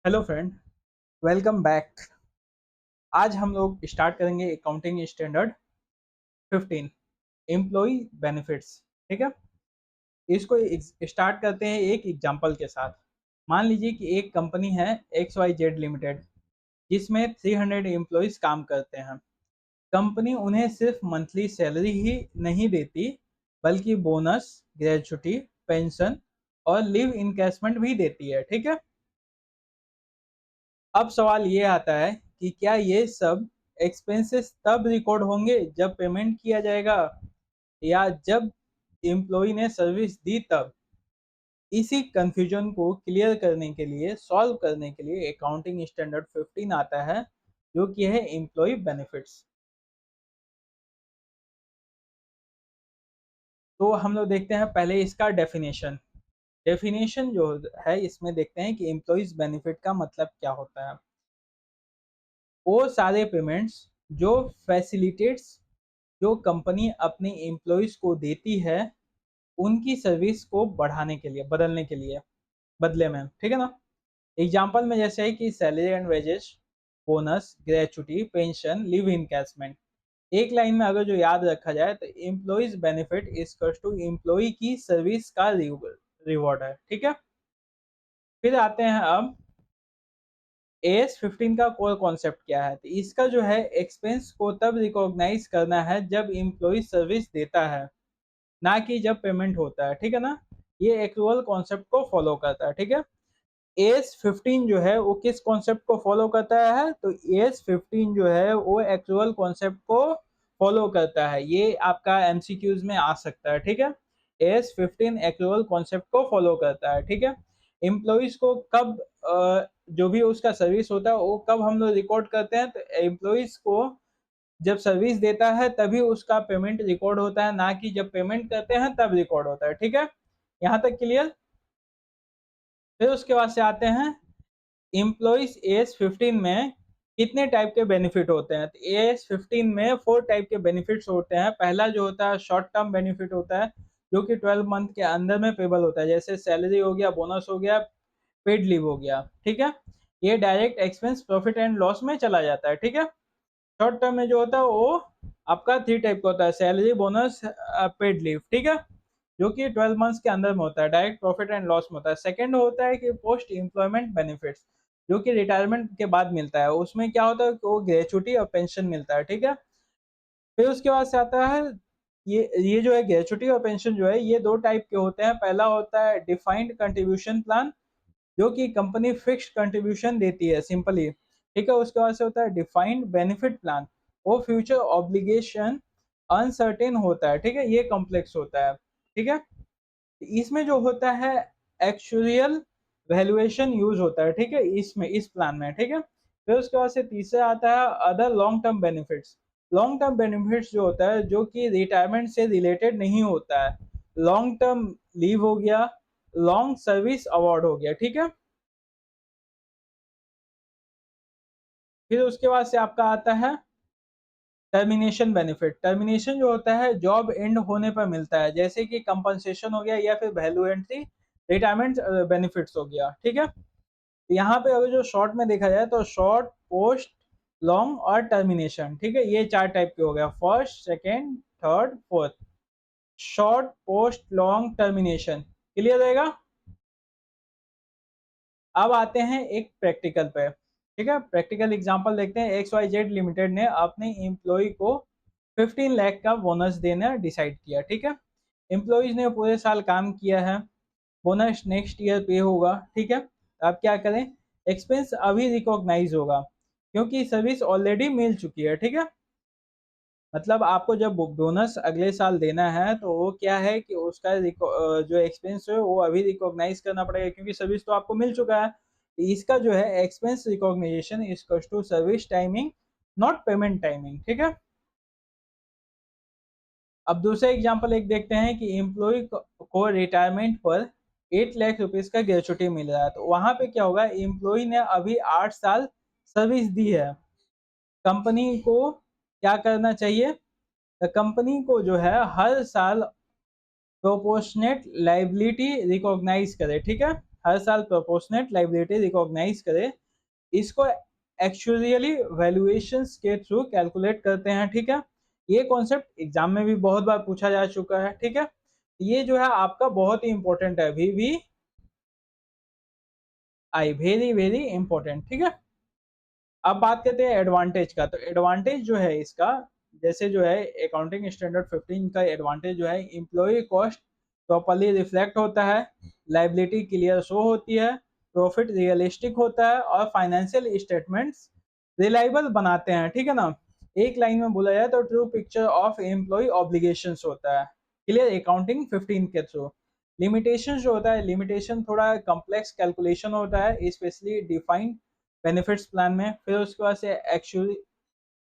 Hello friend, welcome back. आज हम लोग स्टार्ट करेंगे अकाउंटिंग स्टैंडर्ड 15 एम्प्लॉय बेनिफिट्स। ठीक है, इसको स्टार्ट करते हैं एक एग्जांपल के साथ। मान लीजिए कि एक कंपनी है एक्स वाई जेड लिमिटेड, जिसमें 300 एम्प्लॉयज काम करते हैं। कंपनी उन्हें सिर्फ मंथली सैलरी ही नहीं देती, बल्कि बोनस, ग्रेचुटी, पेंशन और लिव इनकेसमेंट भी देती है। ठीक है, अब सवाल ये आता है कि क्या ये सब एक्सपेंसेस तब रिकॉर्ड होंगे जब पेमेंट किया जाएगा, या जब एम्प्लॉय ने सर्विस दी तब। इसी कंफ्यूजन को क्लियर करने के लिए, सॉल्व करने के लिए अकाउंटिंग स्टैंडर्ड 15 आता है, जो कि है एम्प्लॉय बेनिफिट्स। तो हम लोग देखते हैं पहले इसका डेफिनेशन। डेफिनेशन जो है इसमें देखते हैं कि एम्प्लॉयज बेनिफिट का मतलब क्या होता है। वो सारे पेमेंट्स जो फैसिलिटेट्स जो कंपनी अपने एम्प्लॉयज को देती है उनकी सर्विस को बढ़ाने के लिए, बदलने के लिए, बदले में। ठीक है ना। एग्जांपल में जैसे है कि salary and wages, bonus, gratuity, pension, leave encashment. एक लाइन में अगर जो याद रखा जाए तो employees benefit equals to employee की सर्विस का रिवॉर्ड है। ठीक है, फिर आते हैं अब एएस 15 का कोर कॉन्सेप्ट क्या है। तो इसका जो है एक्सपेंस को तब रिकॉग्नाइज करना है जब एम्प्लॉय सर्विस देता है, ना कि जब पेमेंट होता है। ठीक है ना, ये एक्चुअल कॉन्सेप्ट को फॉलो करता है। ठीक है, एएस 15 जो है वो किस कॉन्सेप्ट को फॉलो करता है, तो एएस 15 जो है वो एक्चुअल कॉन्सेप्ट को फॉलो करता है। ये आपका एमसीक्यूज में आ सकता है। ठीक है, एएस 15 एक्चुअल कॉन्सेप्ट को फॉलो करता है। ठीक है, एम्प्लॉयज को कब जो भी उसका सर्विस होता है वो कब हम लोग रिकॉर्ड करते हैं, तो एम्प्लॉयज को जब सर्विस देता है तभी उसका पेमेंट रिकॉर्ड होता है, ना कि जब पेमेंट करते हैं तब रिकॉर्ड होता है। ठीक है, यहाँ तक क्लियर। फिर उसके बाद से आते हैं एम्प्लॉइज एएस 15 में कितने टाइप के बेनिफिट होते हैं। तो एएस 15 में 4 टाइप के बेनिफिट्स होते हैं। पहला जो होता है शॉर्ट टर्म बेनिफिट होता है, जो कि 12 मंथ के अंदर में पेबल होता है, जैसे सैलरी हो गया, बोनस हो गया, पेड लीव हो गया। ठीक है, ये direct expense profit and loss में चला जाता है। ठीक है, शॉर्ट टर्म में जो होता है वो आपका 3 टाइप का होता है, सैलरी, बोनस, पेड लीव। ठीक है, जो कि 12 मंथ्स के अंदर में होता है, डायरेक्ट प्रॉफिट एंड लॉस में होता है। सेकंड होता है कि पोस्ट एम्प्लॉयमेंट बेनिफिट्स, जो कि रिटायरमेंट के बाद मिलता है। उसमें क्या होता है कि वो ग्रेचुटी और पेंशन मिलता है। ठीक है, फिर उसके बाद से आता है ये जो है ग्रेचुटी और पेंशन जो है ये दो टाइप के होते हैं। पहला होता है डिफाइंड कंट्रीब्यूशन प्लान, जो कि कंपनी फिक्स्ड कंट्रीब्यूशन देती है सिंपली। ठीक है, उसके बाद से होता है डिफाइंड बेनिफिट प्लान, वो फ्यूचर ऑब्लिगेशन अनसर्टेन होता है। ठीक है, ये कॉम्प्लेक्स होता है। ठीक है, इसमें जो होता है एक्चुअल वैल्यूएशन यूज होता है। ठीक है, इसमें इस प्लान में। ठीक है, फिर उसके बाद से तीसरा आता है other long term benefits. Long term benefits जो होता है जो कि रिटायरमेंट से रिलेटेड नहीं होता है, लॉन्ग टर्म लीव हो गया, लॉन्ग सर्विस अवार्ड हो गया। ठीक है, फिर उसके बाद से आपका आता है टर्मिनेशन बेनिफिट। टर्मिनेशन जो होता है जॉब एंड होने पर मिलता है, जैसे कि कंपनसेशन हो गया या फिर वैल्यू एंट्री रिटायरमेंट बेनिफिट्स हो गया। ठीक है, यहाँ पे अगर जो शॉर्ट में देखा जाए तो शॉर्ट, पोस्ट, लॉन्ग और टर्मिनेशन। ठीक है, ये 4 टाइप के हो गया, first, second, third, fourth. Short, post, long, termination. Clear रहेगा। अब आते हैं एक प्रैक्टिकल पे। ठीक है, प्रैक्टिकल एग्जांपल देखते हैं। एक्स वाई जेड लिमिटेड ने अपने एम्प्लॉय को 15 लाख का बोनस देना डिसाइड किया। ठीक है, एम्प्लॉयज ने पूरे साल काम किया है, बोनस नेक्स्ट ईयर पे होगा। ठीक है, आप क्या करें, एक्सपेंस अभी रिकॉग्नाइज होगा क्योंकि सर्विस ऑलरेडी मिल चुकी है। ठीक है, मतलब आपको जब बोनस अगले साल देना है तो वो क्या है कि उसका जो एक्सपेंस है वो अभी रिकॉग्नाइज करना पड़ेगा, क्योंकि सर्विस तो आपको मिल चुका है। इसका जो है expense recognition is to service timing, not payment timing. ठीक है, अब दूसरा एग्जांपल एक देखते हैं कि एम्प्लॉय को रिटायरमेंट पर 8 लाख रुपीज का ग्रेचुटी मिल रहा है। तो वहां पे क्या होगा, एम्प्लॉय ने अभी 8 साल सर्विस दी है। कंपनी को क्या करना चाहिए, तो कंपनी को जो है हर साल प्रोपोर्शनेट लाइबिलिटी रिकॉग्नाइज करे। ठीक है, हर साल प्रोपोर्शनेट लायबिलिटी रिकॉग्नाइज करे, इसको एक्चुअली वैल्यूएशंस के थ्रू कैलकुलेट करते हैं, ठीक है। ये कॉन्सेप्ट एग्जाम में भी बहुत बार पूछा जा चुका है, ठीक है। ये जो है आपका बहुत ही इंपॉर्टेंट है, VVI, वेरी वेरी इंपॉर्टेंट, ठीक है। अब बात करते हैं एडवांटेज का। तो एडवांटेज जो है इसका, जैसे जो है अकाउंटिंग स्टैंडर्ड 15 का एडवांटेज जो है, एम्प्लॉय कॉस्ट प्रॉपर्ली रिफ्लेक्ट होता है, लाइबिलिटी क्लियर शो होती है, प्रॉफिट रियलिस्टिक होता है और फाइनेंशियल स्टेटमेंट्स रिलायबल बनाते हैं, ठीक है ना। एक लाइन में बोला जाए तो true picture of employee obligations होता है क्लियर अकाउंटिंग 15 के थ्रू। लिमिटेशन जो होता है, लिमिटेशन थोड़ा कॉम्प्लेक्स कैलकुलेशन होता है, स्पेशली डिफाइंड बेनिफिट्स प्लान में। फिर उसके बाद से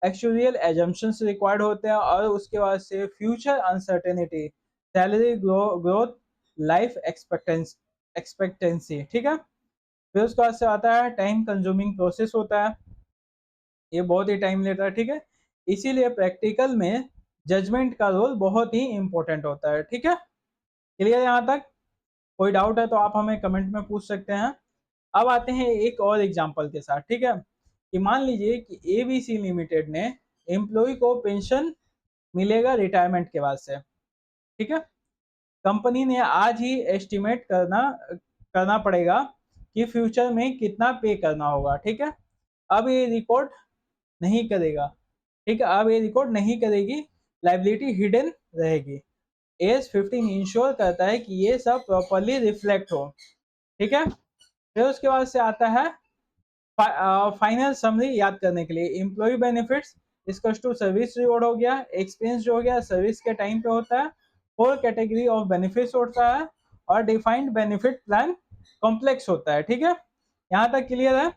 एक्चुअल एजम्पशंस रिक्वायर्ड होते हैं, और उसके बाद से future uncertainty, salary growth, life expectancy, ठीक है। फिर उसके बाद से आता है टाइम कंज्यूमिंग प्रोसेस होता है, ये बहुत ही टाइम लेता है, ठीक है। इसीलिए प्रैक्टिकल में जजमेंट का रोल बहुत ही इंपॉर्टेंट होता है, ठीक है। क्लियर यहाँ तक? कोई डाउट है तो आप हमें कमेंट में पूछ सकते हैं। अब आते हैं एक और एग्जांपल के साथ, ठीक है। कि मान लीजिए कि एबीसी लिमिटेड ने एम्प्लॉय को पेंशन मिलेगा रिटायरमेंट के बाद से, ठीक है। कंपनी ने आज ही एस्टिमेट करना पड़ेगा कि फ्यूचर में कितना पे करना होगा, ठीक है। अब ये रिकॉर्ड नहीं करेगा, ठीक है। अब ये रिकॉर्ड नहीं करेगी, लाइबिलिटी हिडन रहेगी। एस 15 इंश्योर करता है कि ये सब प्रॉपरली रिफ्लेक्ट हो, ठीक है। फिर उसके बाद से आता है फाइनल समरी याद करने के लिए। एम्प्लॉय बेनिफिट्स इसका टू सर्विस रिवॉर्ड हो गया, एक्सपेंस जो हो गया सर्विस के टाइम पे होता है, 4 कैटेगरी ऑफ बेनिफिट्स होता है, और डिफाइंड बेनिफिट प्लान कॉम्प्लेक्स होता है, ठीक है। यहाँ तक क्लियर है?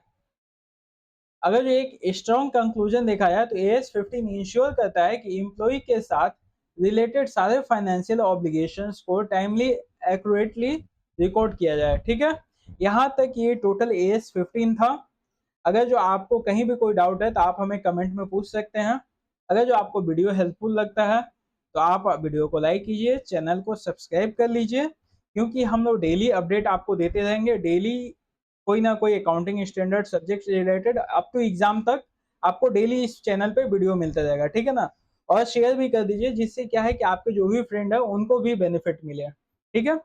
अगर जो एक स्ट्रॉन्ग कंक्लूजन देखा जाए तो एएस 15 इंश्योर करता है कि एम्प्लॉय के साथ रिलेटेड सारे फाइनेंशियल ऑब्लिगेशंस को टाइमली एक्यूरेटली रिकॉर्ड किया जाए, ठीक है। यहाँ तक ये टोटल एएस 15 था। अगर जो आपको कहीं भी कोई डाउट है तो आप हमें कमेंट में पूछ सकते हैं। अगर जो आपको वीडियो हेल्पफुल लगता है तो आप वीडियो को लाइक कीजिए, चैनल को सब्सक्राइब कर लीजिए, क्योंकि हम लोग डेली अपडेट आपको देते रहेंगे। डेली कोई ना कोई अकाउंटिंग स्टैंडर्ड सब्जेक्ट से रिलेटेड अप टू एग्जाम तक आपको डेली इस चैनल पे वीडियो मिलता रहेगा, ठीक है ना। और शेयर भी कर दीजिए, जिससे क्या है कि आपके जो भी फ्रेंड है उनको भी बेनिफिट मिले, ठीक है।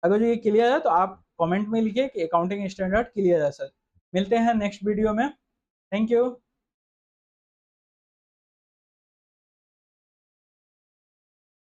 अगर जो ये क्लियर है तो आप कमेंट में लिखिए कि अकाउंटिंग स्टैंडर्ड क्लियर है सर। मिलते हैं नेक्स्ट वीडियो में। Thank you.